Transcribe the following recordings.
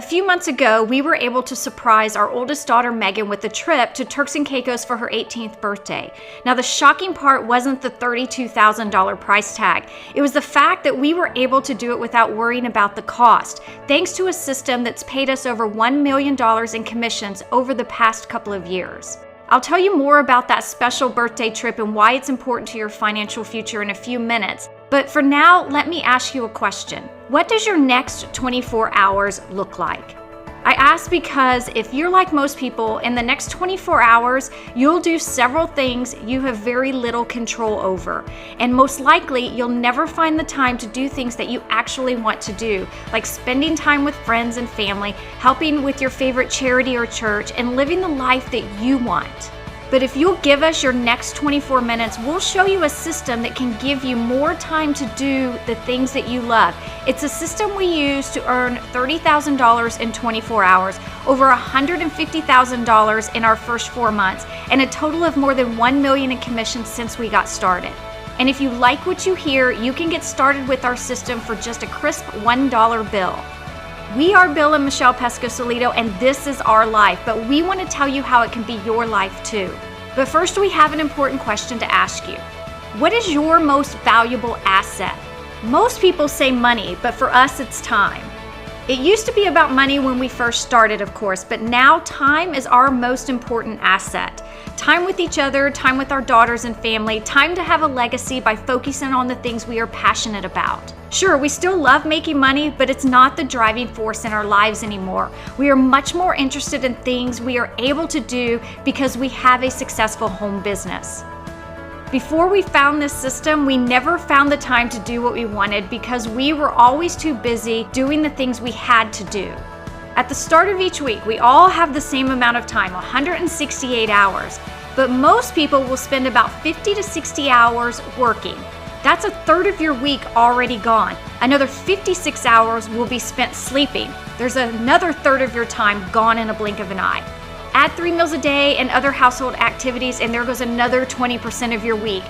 A few months ago, we were able to surprise our oldest daughter, Megan, with a trip to Turks and Caicos for her 18th birthday. Now, the shocking part wasn't the $32,000 price tag. It was the fact that we were able to do it without worrying about the cost, thanks to a system that's paid us over $1 million in commissions over the past couple of years. I'll tell you more about that special birthday trip and why it's important to your financial future in a few minutes. But for now, let me ask you a question. What does your next 24 hours look like? I ask because if you're like most people, in the next 24 hours, you'll do several things you have very little control over. And most likely, you'll never find the time to do things that you actually want to do, like spending time with friends and family, helping with your favorite charity or church, and living the life that you want. But if you'll give us your next 24 minutes, we'll show you a system that can give you more time to do the things that you love. It's a system we use to earn $30,000 in 24 hours, over $150,000 in our first 4 months, and a total of more than $1 million in commissions since we got started. And if you like what you hear, you can get started with our system for just a crisp $1 bill. We are Bill and Michelle Pesco-Solido, and this is our life, but we want to tell you how it can be your life too. But first, we have an important question to ask you. What is your most valuable asset? Most people say money, but for us, it's time. It used to be about money when we first started, of course, but now time is our most important asset. Time with each other, time with our daughters and family, time to have a legacy by focusing on the things we are passionate about. Sure, we still love making money, but it's not the driving force in our lives anymore. We are much more interested in things we are able to do because we have a successful home business. Before we found this system, we never found the time to do what we wanted because we were always too busy doing the things we had to do. At the start of each week, we all have the same amount of time, 168 hours, but most people will spend about 50 to 60 hours working. That's a third of your week already gone. Another 56 hours will be spent sleeping. There's another third of your time gone in a blink of an eye. Add 3 meals a day and other household activities, and there goes another 20% of your week.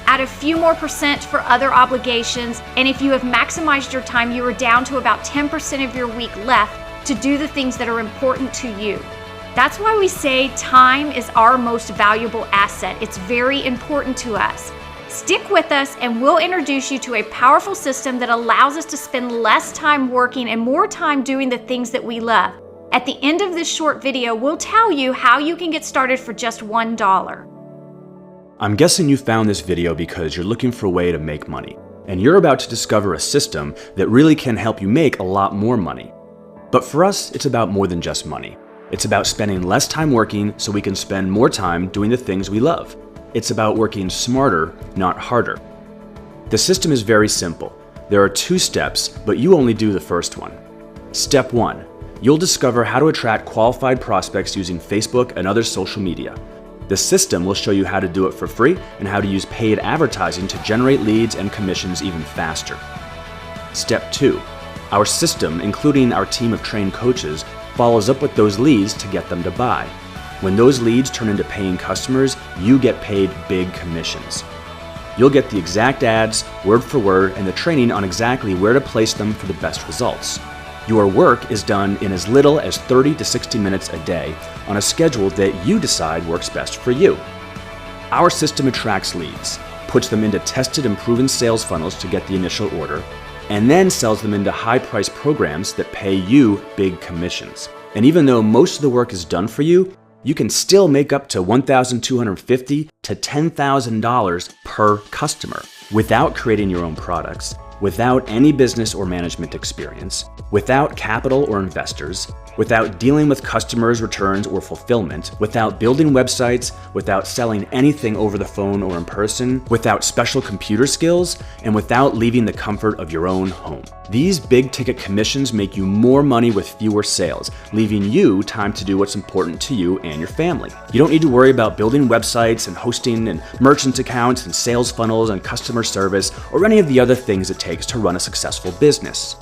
Add a few more percent for other obligations, and if you have maximized your time, you are down to about 10% of your week left to do the things that are important to you. That's why we say time is our most valuable asset. It's very important to us. Stick with us and we'll introduce you to a powerful system that allows us to spend less time working and more time doing the things that we love. At the end of this short video, we'll tell you how you can get started for just $1. I'm guessing you found this video because you're looking for a way to make money, and you're about to discover a system that really can help you make a lot more money. But for us, it's about more than just money. It's about spending less time working so we can spend more time doing the things we love. It's about working smarter, not harder. The system is very simple. There are 2 steps, but you only do the first one. Step 1. You'll discover how to attract qualified prospects using Facebook and other social media. The system will show you how to do it for free and how to use paid advertising to generate leads and commissions even faster. Step 2. Our system, including our team of trained coaches, follows up with those leads to get them to buy. When those leads turn into paying customers, you get paid big commissions. You'll get the exact ads, word for word, and the training on exactly where to place them for the best results. Your work is done in as little as 30 to 60 minutes a day on a schedule that you decide works best for you. Our system attracts leads, puts them into tested and proven sales funnels to get the initial order, and then sells them into high-priced programs that pay you big commissions. And even though most of the work is done for you, you can still make up to $1,250 to $10,000 per customer without creating your own products, without any business or management experience, without capital or investors, without dealing with customers' returns or fulfillment, without building websites, without selling anything over the phone or in person, without special computer skills, and without leaving the comfort of your own home. These big ticket commissions make you more money with fewer sales, leaving you time to do what's important to you and your family. You don't need to worry about building websites and hosting and merchant accounts and sales funnels and customer service or any of the other things it takes to run a successful business.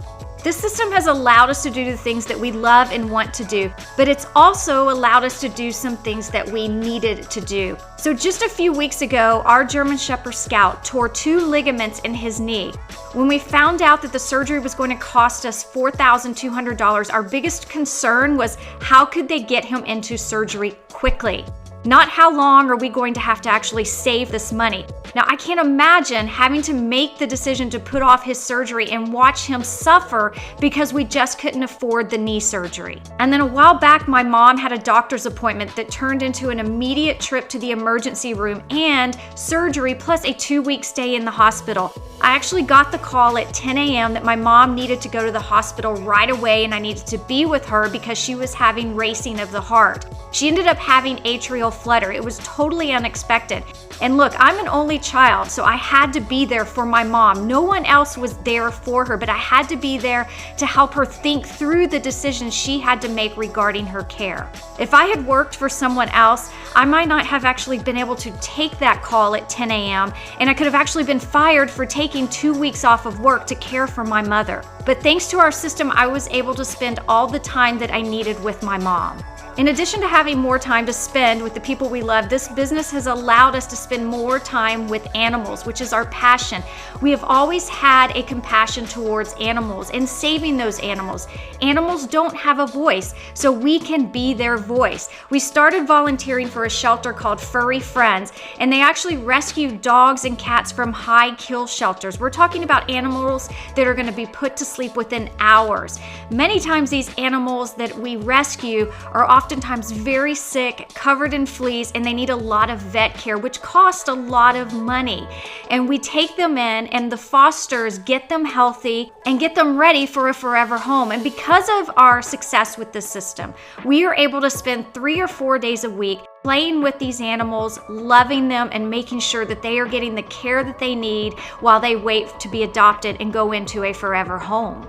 This system has allowed us to do the things that we love and want to do, but it's also allowed us to do some things that we needed to do. So just a few weeks ago, our German Shepherd Scout tore 2 ligaments in his knee. When we found out that the surgery was going to cost us $4,200, our biggest concern was how could they get him into surgery quickly? Not how long are we going to have to actually save this money. Now, I can't imagine having to make the decision to put off his surgery and watch him suffer because we just couldn't afford the knee surgery. And then a while back, my mom had a doctor's appointment that turned into an immediate trip to the emergency room and surgery plus a 2-week stay in the hospital. I actually got the call at 10 a.m. that my mom needed to go to the hospital right away and I needed to be with her because she was having racing of the heart. She ended up having atrial flutter. It was totally unexpected. And look, I'm an only child, so I had to be there for my mom. No one else was there for her, but I had to be there to help her think through the decisions she had to make regarding her care. If I had worked for someone else, I might not have actually been able to take that call at 10 a.m., and I could have actually been fired for taking 2 weeks off of work to care for my mother. But thanks to our system, I was able to spend all the time that I needed with my mom. In addition to having more time to spend with the people we love, this business has allowed us to spend more time with animals, which is our passion. We have always had a compassion towards animals and saving those animals. Animals don't have a voice, so we can be their voice. We started volunteering for a shelter called Furry Friends, and they actually rescue dogs and cats from high kill shelters. We're talking about animals that are going to be put to sleep within hours. Many times these animals that we rescue are oftentimes very sick, covered in fleas, and they need a lot of vet care, which costs a lot of money. And we take them in, and the fosters get them healthy and get them ready for a forever home. And because of our success with this system, we are able to spend 3 or 4 days a week playing with these animals, loving them, and making sure that they are getting the care that they need while they wait to be adopted and go into a forever home.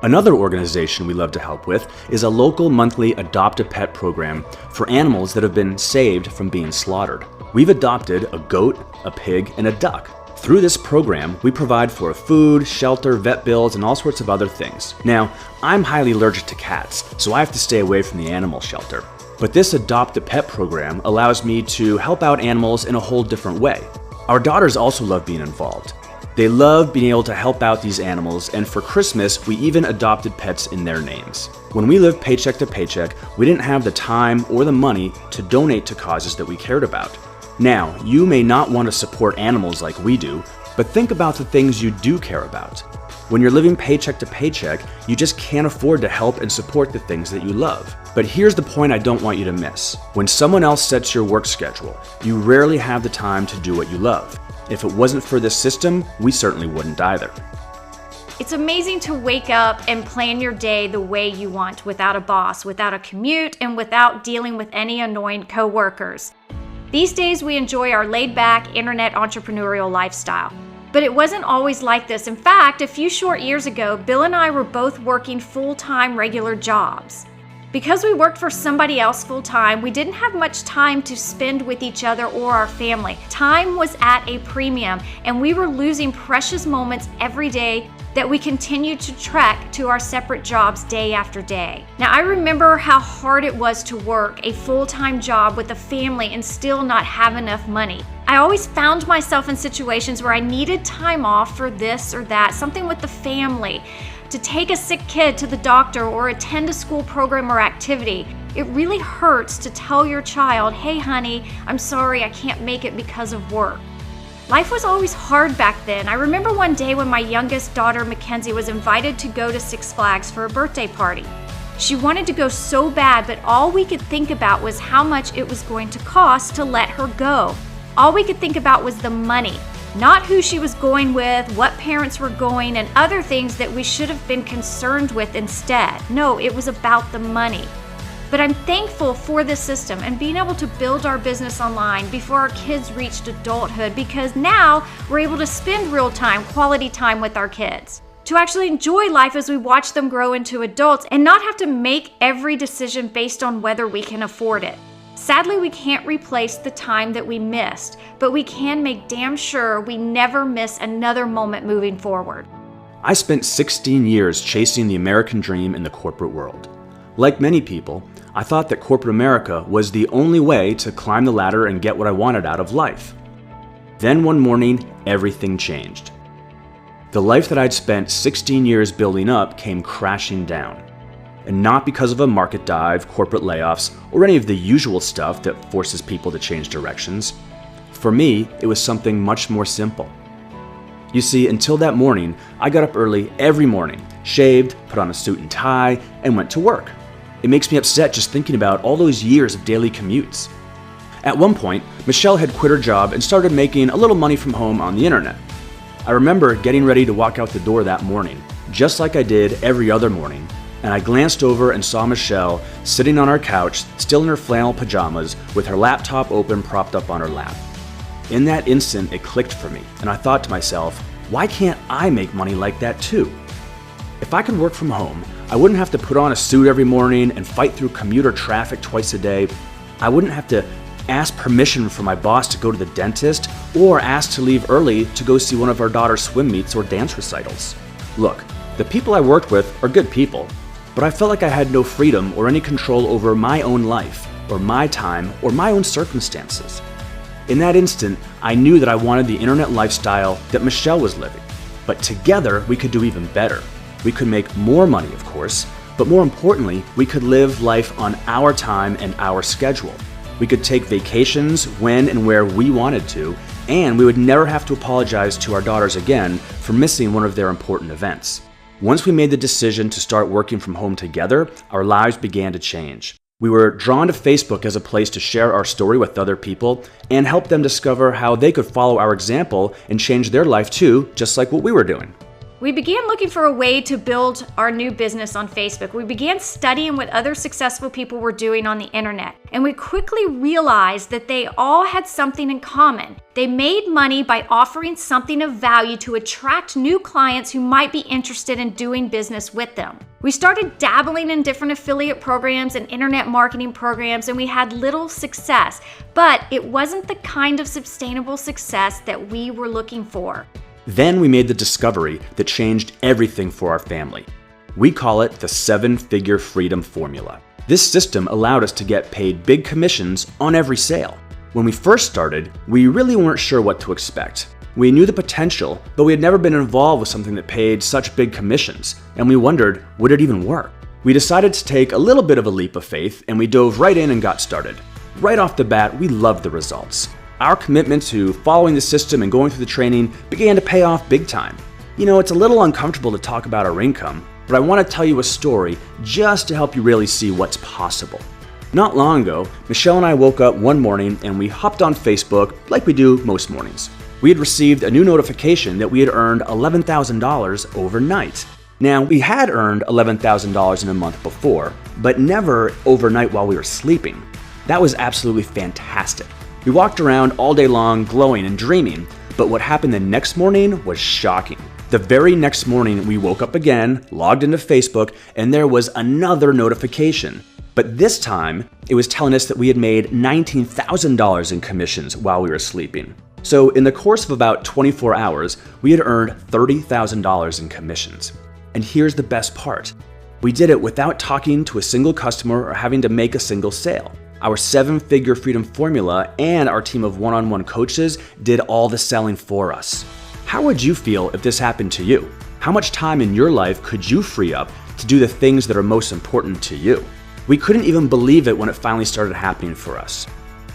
Another organization we love to help with is a local monthly Adopt-a-Pet program for animals that have been saved from being slaughtered. We've adopted a goat, a pig, and a duck. Through this program, we provide for food, shelter, vet bills, and all sorts of other things. Now, I'm highly allergic to cats, so I have to stay away from the animal shelter. But this Adopt-a-Pet program allows me to help out animals in a whole different way. Our daughters also love being involved. They love being able to help out these animals, and for Christmas, we even adopted pets in their names. When we lived paycheck to paycheck, we didn't have the time or the money to donate to causes that we cared about. Now, you may not want to support animals like we do, but think about the things you do care about. When you're living paycheck to paycheck, you just can't afford to help and support the things that you love. But here's the point I don't want you to miss. When someone else sets your work schedule, you rarely have the time to do what you love. If it wasn't for this system, we certainly wouldn't either. It's amazing to wake up and plan your day the way you want, without a boss, without a commute, and without dealing with any annoying coworkers. These days, we enjoy our laid-back, internet entrepreneurial lifestyle. But it wasn't always like this. In fact, a few short years ago, Bill and I were both working full-time regular jobs. Because we worked for somebody else full-time, we didn't have much time to spend with each other or our family. Time was at a premium, and we were losing precious moments every day that we continued to trek to our separate jobs day after day. Now, I remember how hard it was to work a full-time job with a family and still not have enough money. I always found myself in situations where I needed time off for this or that, something with the family, to take a sick kid to the doctor or attend a school program or activity. It really hurts to tell your child, "Hey honey, I'm sorry I can't make it because of work." Life was always hard back then. I remember one day when my youngest daughter, Mackenzie, was invited to go to Six Flags for a birthday party. She wanted to go so bad, but all we could think about was how much it was going to cost to let her go. All we could think about was the money. Not who she was going with, what parents were going, and other things that we should have been concerned with instead. No, it was about the money. But I'm thankful for this system and being able to build our business online before our kids reached adulthood, because now we're able to spend real time, quality time with our kids, to actually enjoy life as we watch them grow into adults and not have to make every decision based on whether we can afford it. Sadly, we can't replace the time that we missed, but we can make damn sure we never miss another moment moving forward. I spent 16 years chasing the American dream in the corporate world. Like many people, I thought that corporate America was the only way to climb the ladder and get what I wanted out of life. Then one morning, everything changed. The life that I'd spent 16 years building up came crashing down. And not because of a market dive, corporate layoffs, or any of the usual stuff that forces people to change directions. For me, it was something much more simple. You see, until that morning, I got up early every morning, shaved, put on a suit and tie, and went to work. It makes me upset just thinking about all those years of daily commutes. At one point, Michelle had quit her job and started making a little money from home on the internet. I remember getting ready to walk out the door that morning, just like I did every other morning, and I glanced over and saw Michelle sitting on our couch, still in her flannel pajamas, with her laptop open propped up on her lap. In that instant, it clicked for me, and I thought to myself, why can't I make money like that too? If I could work from home, I wouldn't have to put on a suit every morning and fight through commuter traffic twice a day. I wouldn't have to ask permission from my boss to go to the dentist or ask to leave early to go see one of our daughter's swim meets or dance recitals. Look, the people I worked with are good people, but I felt like I had no freedom or any control over my own life, or my time, or my own circumstances. In that instant, I knew that I wanted the internet lifestyle that Michelle was living. But together, we could do even better. We could make more money, of course, but more importantly, we could live life on our time and our schedule. We could take vacations when and where we wanted to, and we would never have to apologize to our daughters again for missing one of their important events. Once we made the decision to start working from home together, our lives began to change. We were drawn to Facebook as a place to share our story with other people and help them discover how they could follow our example and change their life too, just like what we were doing. We began looking for a way to build our new business on Facebook. We began studying what other successful people were doing on the internet, and we quickly realized that they all had something in common. They made money by offering something of value to attract new clients who might be interested in doing business with them. We started dabbling in different affiliate programs and internet marketing programs, and we had little success, but it wasn't the kind of sustainable success that we were looking for. Then we made the discovery that changed everything for our family. We call it the 7-figure freedom formula. This system allowed us to get paid big commissions on every sale. When we first started, we really weren't sure what to expect. We knew the potential, but we had never been involved with something that paid such big commissions, and we wondered, would it even work? We decided to take a little bit of a leap of faith, and we dove right in and got started. Right off the bat, we loved the results. Our commitment to following the system and going through the training began to pay off big time. You know, it's a little uncomfortable to talk about our income, but I want to tell you a story just to help you really see what's possible. Not long ago, Michelle and I woke up one morning and we hopped on Facebook like we do most mornings. We had received a new notification that we had earned $11,000 overnight. Now, we had earned $11,000 in a month before, but never overnight while we were sleeping. That was absolutely fantastic. We walked around all day long glowing and dreaming, but what happened the next morning was shocking. The very next morning, we woke up again, logged into Facebook, and there was another notification. But this time, it was telling us that we had made $19,000 in commissions while we were sleeping. So in the course of about 24 hours, we had earned $30,000 in commissions. And here's the best part. We did it without talking to a single customer or having to make a single sale. Our 7-figure freedom formula and our team of one-on-one coaches did all the selling for us. How would you feel if this happened to you? How much time in your life could you free up to do the things that are most important to you? We couldn't even believe it when it finally started happening for us.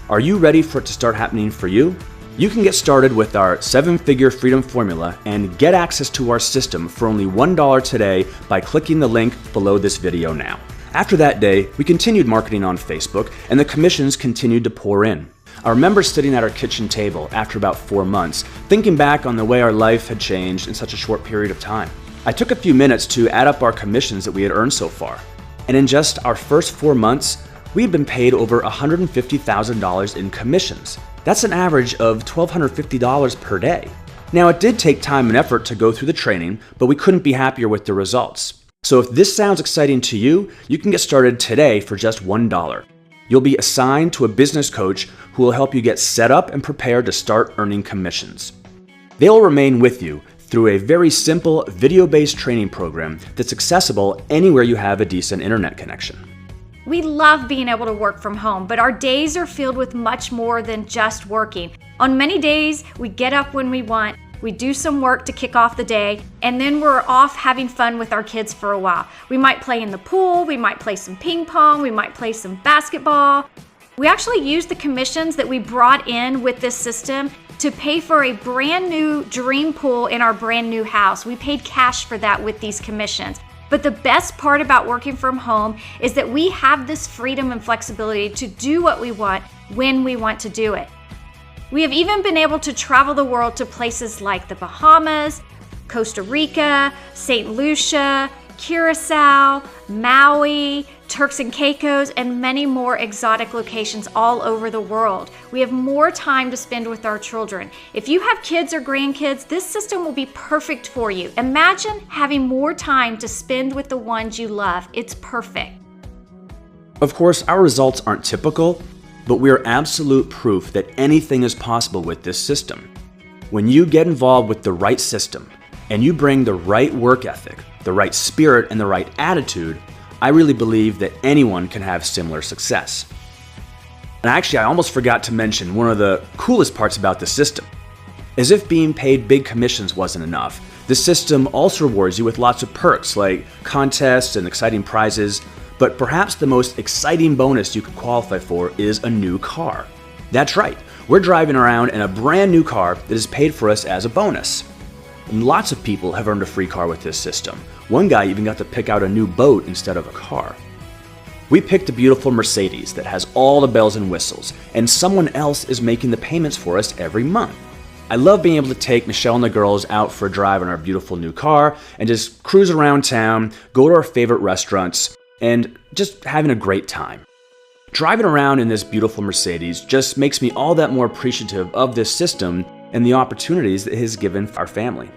Are you ready for it to start happening for you? You can get started with our 7-figure freedom formula and get access to our system for only $1 today by clicking the link below this video now. After that day, we continued marketing on Facebook and the commissions continued to pour in. I remember sitting at our kitchen table after about 4 months, thinking back on the way our life had changed in such a short period of time. I took a few minutes to add up our commissions that we had earned so far. And in just our first 4 months, we had been paid over $150,000 in commissions. That's an average of $1,250 per day. Now, it did take time and effort to go through the training, but we couldn't be happier with the results. So if this sounds exciting to you, you can get started today for just $1. You'll be assigned to a business coach who will help you get set up and prepared to start earning commissions. They will remain with you through a very simple video-based training program that's accessible anywhere you have a decent internet connection. We love being able to work from home, but our days are filled with much more than just working. On many days, we get up when we want, we do some work to kick off the day, and then we're off having fun with our kids for a while. We might play in the pool, we might play some ping pong, we might play some basketball. We actually use the commissions that we brought in with this system to pay for a brand new dream pool in our brand new house. We paid cash for that with these commissions. But the best part about working from home is that we have this freedom and flexibility to do what we want when we want to do it. We have even been able to travel the world to places like the Bahamas, Costa Rica, St. Lucia, Curacao, Maui, Turks and Caicos, and many more exotic locations all over the world. We have more time to spend with our children. If you have kids or grandkids, this system will be perfect for you. Imagine having more time to spend with the ones you love. It's perfect. Of course, our results aren't typical, but we are absolute proof that anything is possible with this system. When you get involved with the right system, and you bring the right work ethic, the right spirit, and the right attitude, I really believe that anyone can have similar success. And actually, I almost forgot to mention one of the coolest parts about the system. As if being paid big commissions wasn't enough, the system also rewards you with lots of perks like contests and exciting prizes, but perhaps the most exciting bonus you could qualify for is a new car. That's right, we're driving around in a brand new car that is paid for us as a bonus. And lots of people have earned a free car with this system. One guy even got to pick out a new boat instead of a car. We picked a beautiful Mercedes that has all the bells and whistles, and someone else is making the payments for us every month. I love being able to take Michelle and the girls out for a drive in our beautiful new car and just cruise around town, go to our favorite restaurants, and just having a great time. Driving around in this beautiful Mercedes just makes me all that more appreciative of this system and the opportunities that it has given our family.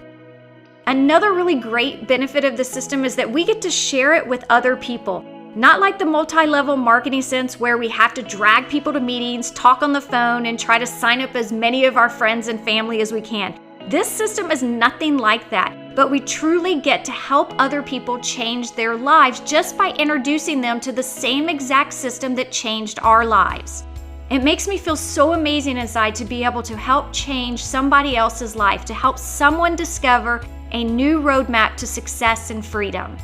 Another really great benefit of the system is that we get to share it with other people. Not like the multi-level marketing sense where we have to drag people to meetings, talk on the phone, and try to sign up as many of our friends and family as we can. This system is nothing like that, but we truly get to help other people change their lives just by introducing them to the same exact system that changed our lives. It makes me feel so amazing inside to be able to help change somebody else's life, to help someone discover a new roadmap to success and freedom.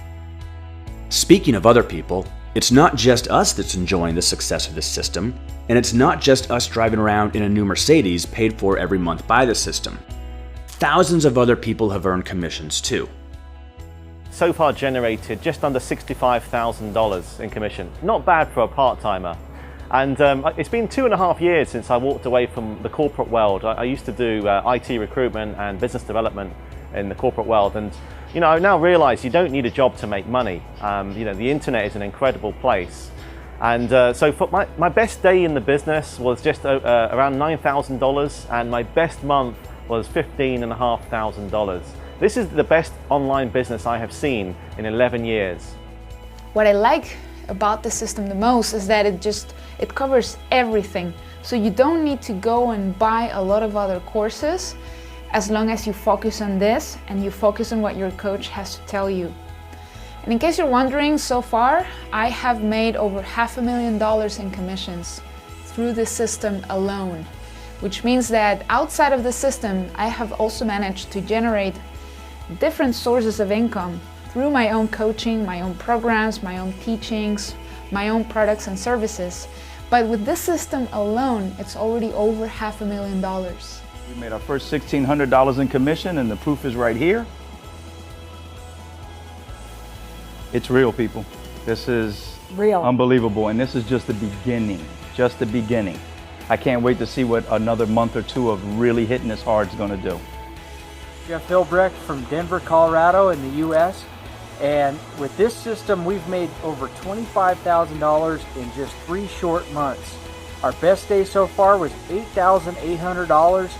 Speaking of other people, it's not just us that's enjoying the success of this system, and it's not just us driving around in a new Mercedes paid for every month by the system. Thousands of other people have earned commissions too. So far generated just under $65,000 in commission. Not bad for a part-timer. And it's been 2.5 years since I walked away from the corporate world. I used to do IT recruitment and business development in the corporate world, and I now realize you don't need a job to make money. The internet is an incredible place. And so for my best day in the business was just around $9,000, and my best month was $15,500. This is the best online business I have seen in 11 years. What I like about the system the most is that it covers everything. So you don't need to go and buy a lot of other courses as long as you focus on this and you focus on what your coach has to tell you. And in case you're wondering, so far I have made over $500,000 in commissions through this system alone, which means that outside of the system I have also managed to generate different sources of income through my own coaching, my own programs, my own teachings, my own products and services. But with this system alone, it's already over $500,000. We made our first $1,600 in commission, and the proof is right here. It's real, people. This is real, unbelievable, and this is just the beginning, just the beginning. I can't wait to see what another month or two of really hitting this hard is going to do. Jeff Hilbrecht from Denver, Colorado in the U.S. And with this system, we've made over $25,000 in just 3 short months. Our best day so far was $8,800.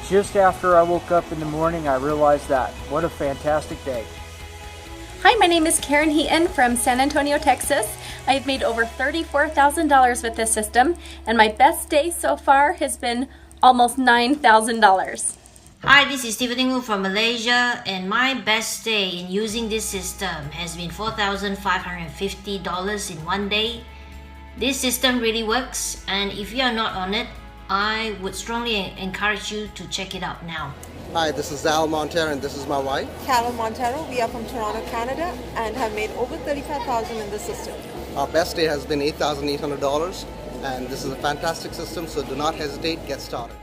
Just after I woke up in the morning, I realized that. What a fantastic day. Hi, my name is Karen Heaton from San Antonio, Texas. I've made over $34,000 with this system, and my best day so far has been almost $9,000. Hi, this is Tiffany Wu from Malaysia, and my best day in using this system has been $4,550 in one day. This system really works, and if you are not on it, I would strongly encourage you to check it out now. Hi, this is Al Montero and this is my wife. Carol Montero. We are from Toronto, Canada, and have made over $35,000 in the system. Our best day has been $8,800, and this is a fantastic system, so do not hesitate, get started.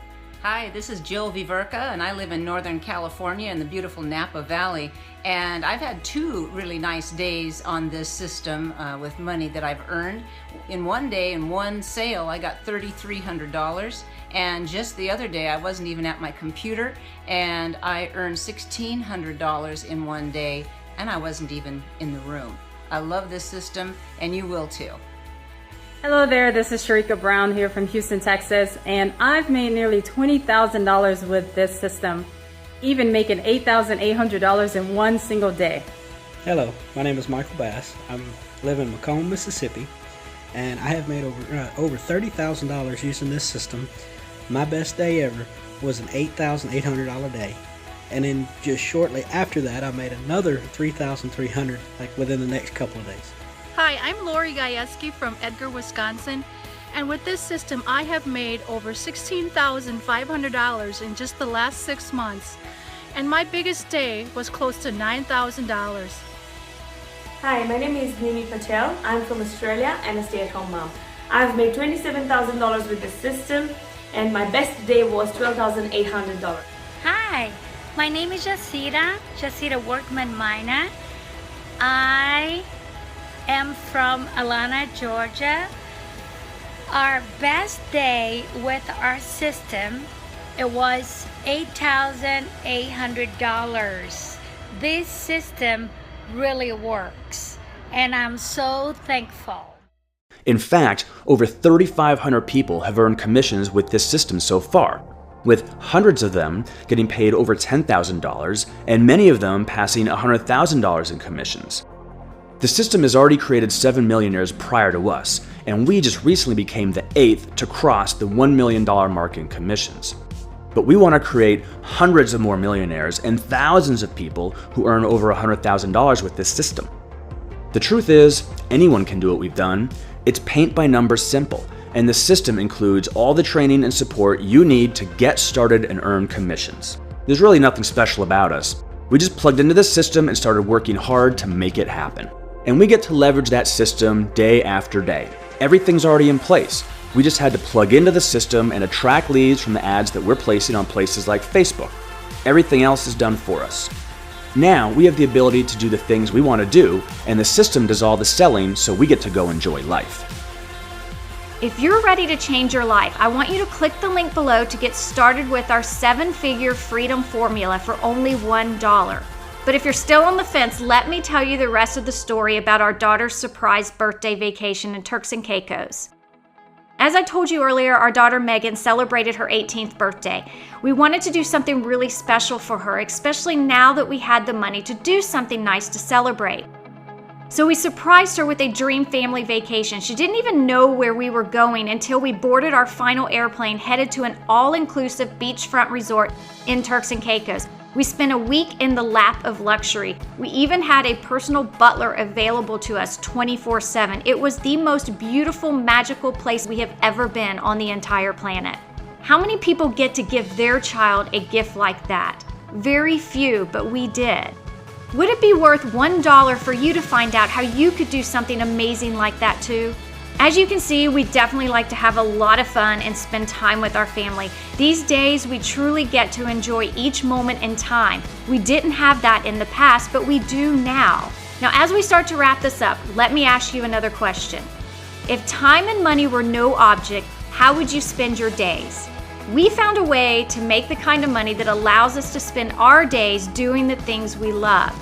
Hi, this is Jill Viverka, and I live in Northern California in the beautiful Napa Valley. And I've had 2 really nice days on this system with money that I've earned. In one day, in one sale, I got $3,300. And just the other day, I wasn't even at my computer, and I earned $1,600 in one day, and I wasn't even in the room. I love this system, and you will too. Hello there, this is Sharika Brown here from Houston, Texas, and I've made nearly $20,000 with this system, even making $8,800 in one single day. Hello, my name is Michael Bass. I live in Macomb, Mississippi, and I have made over $30,000 using this system. My best day ever was an $8,800 day, and then just shortly after that, I made another $3,300 like within the next couple of days. Hi, I'm Lori Gajewski from Edgar, Wisconsin, and with this system I have made over $16,500 in just the last 6 months, and my biggest day was close to $9,000. Hi, my name is Nimi Patel. I'm from Australia and a stay-at-home mom. I've made $27,000 with this system, and my best day was $12,800. Hi, my name is Jasira Workman Mina. I am from Atlanta, Georgia. Our best day with our system, it was $8,800. This system really works, and I'm so thankful. In fact, over 3,500 people have earned commissions with this system so far, with hundreds of them getting paid over $10,000 and many of them passing $100,000 in commissions. The system has already created 7 millionaires prior to us, and we just recently became the 8th to cross the $1 million mark in commissions. But we want to create hundreds of more millionaires and thousands of people who earn over $100,000 with this system. The truth is, anyone can do what we've done. It's paint by numbers simple, and the system includes all the training and support you need to get started and earn commissions. There's really nothing special about us. We just plugged into the system and started working hard to make it happen. And we get to leverage that system day after day. Everything's already in place. We just had to plug into the system and attract leads from the ads that we're placing on places like Facebook. Everything else is done for us. Now we have the ability to do the things we want to do, and the system does all the selling, so we get to go enjoy life. If you're ready to change your life, I want you to click the link below to get started with our 7-figure freedom formula for only $1. But if you're still on the fence, let me tell you the rest of the story about our daughter's surprise birthday vacation in Turks and Caicos. As I told you earlier, our daughter Megan celebrated her 18th birthday. We wanted to do something really special for her, especially now that we had the money to do something nice to celebrate. So we surprised her with a dream family vacation. She didn't even know where we were going until we boarded our final airplane headed to an all-inclusive beachfront resort in Turks and Caicos. We spent a week in the lap of luxury. We even had a personal butler available to us 24/7. It was the most beautiful, magical place we have ever been on the entire planet. How many people get to give their child a gift like that? Very few, but we did. Would it be worth $1 for you to find out how you could do something amazing like that too? As you can see, we definitely like to have a lot of fun and spend time with our family. These days, we truly get to enjoy each moment in time. We didn't have that in the past, but we do now. Now, as we start to wrap this up, let me ask you another question. If time and money were no object, how would you spend your days? We found a way to make the kind of money that allows us to spend our days doing the things we love.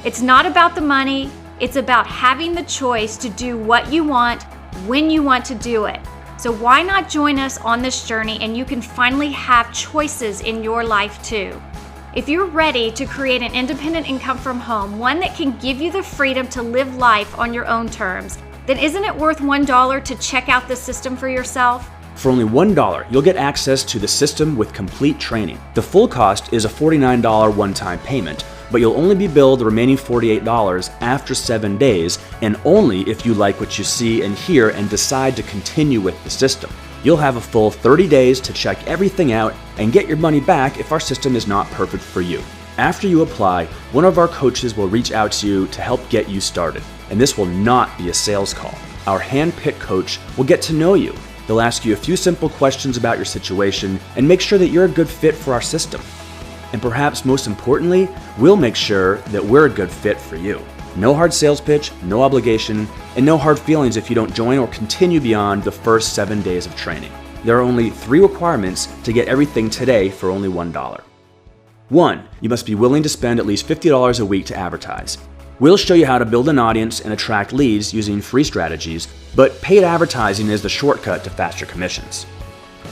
It's not about the money, it's about having the choice to do what you want, when you want to do it. So why not join us on this journey and you can finally have choices in your life too. If you're ready to create an independent income from home, one that can give you the freedom to live life on your own terms, then isn't it worth $1 to check out the system for yourself? For only $1, you'll get access to the system with complete training. The full cost is a $49 one-time payment, but you'll only be billed the remaining $48 after 7 days, and only if you like what you see and hear and decide to continue with the system. You'll have a full 30 days to check everything out and get your money back if our system is not perfect for you. After you apply, one of our coaches will reach out to you to help get you started, and this will not be a sales call. Our hand-picked coach will get to know you. They'll ask you a few simple questions about your situation and make sure that you're a good fit for our system. And perhaps most importantly, we'll make sure that we're a good fit for you. No hard sales pitch, no obligation, and no hard feelings if you don't join or continue beyond the first 7 days of training. There are only 3 requirements to get everything today for only $1. 1. You must be willing to spend at least $50 a week to advertise. We'll show you how to build an audience and attract leads using free strategies, but paid advertising is the shortcut to faster commissions.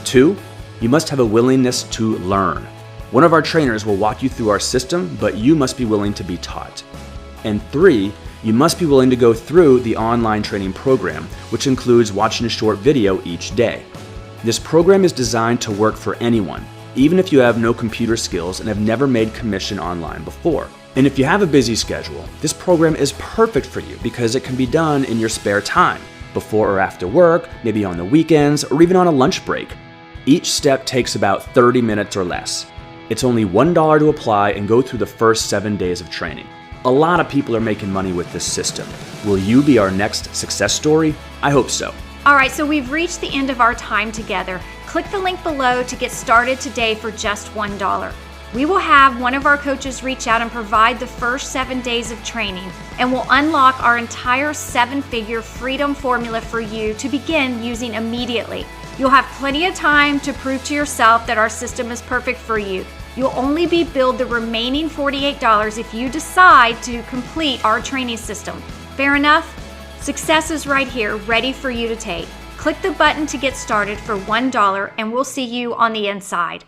2. You must have a willingness to learn. One of our trainers will walk you through our system, but you must be willing to be taught. And 3, you must be willing to go through the online training program, which includes watching a short video each day. This program is designed to work for anyone, even if you have no computer skills and have never made commission online before. And if you have a busy schedule, this program is perfect for you because it can be done in your spare time, before or after work, maybe on the weekends, or even on a lunch break. Each step takes about 30 minutes or less. It's only $1 to apply and go through the first 7 days of training. A lot of people are making money with this system. Will you be our next success story? I hope so. All right, so we've reached the end of our time together. Click the link below to get started today for just $1. We will have one of our coaches reach out and provide the first 7 days of training, and we'll unlock our entire 7-figure freedom formula for you to begin using immediately. You'll have plenty of time to prove to yourself that our system is perfect for you. You'll only be billed the remaining $48 if you decide to complete our training system. Fair enough? Success is right here, ready for you to take. Click the button to get started for $1, and we'll see you on the inside.